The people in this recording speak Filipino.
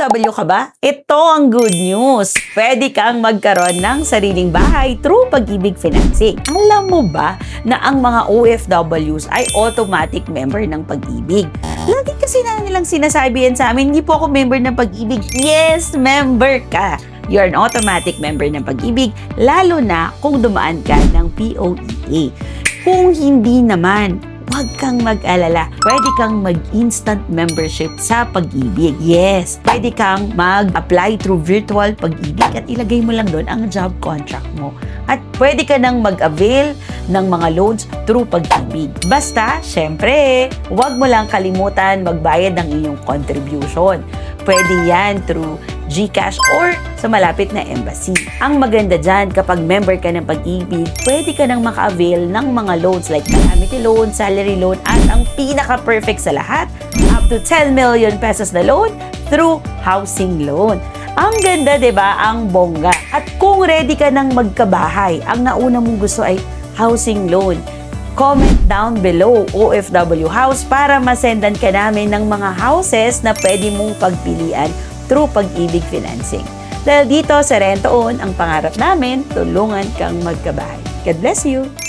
OFW ka ba? Ito ang good news. Pwede kang magkaroon ng sariling bahay through Pag-ibig Financing. Alam mo ba na ang mga OFWs ay automatic member ng Pag-ibig? Lagi kasi nilang sinasabi yan sa amin, hindi po ako member ng Pag-ibig. Yes, member ka. You're an automatic member ng Pag-ibig, lalo na kung dumaan ka ng POEA. Kung hindi naman, huwag kang mag-alala. Pwede kang mag-instant membership sa Pag-ibig. Yes, pwede kang mag-apply through virtual Pag-ibig at ilagay mo lang doon ang job contract mo. At pwede ka nang mag-avail ng mga loans through Pag-ibig. Basta, syempre, huwag mo lang kalimutan magbayad ng iyong contribution. Pwede yan through GCash or sa malapit na embassy. Ang maganda dyan, kapag member ka ng Pag-ibig, pwede ka nang maka-avail ng mga loans like calamity loan, salary loan, at ang pinaka-perfect sa lahat, up to 10 million pesos na loan through housing loan. Ang ganda, diba? Ang bongga. At kung ready ka nang magkabahay, ang nauna mong gusto ay housing loan. Comment down below OFW house para masendan ka namin ng mga houses na pwede mong pagpilian through Pag-ibig Financing. Dahil dito sa Rent-to-Own, ang pangarap namin, tulungan kang magkabahay. God bless you!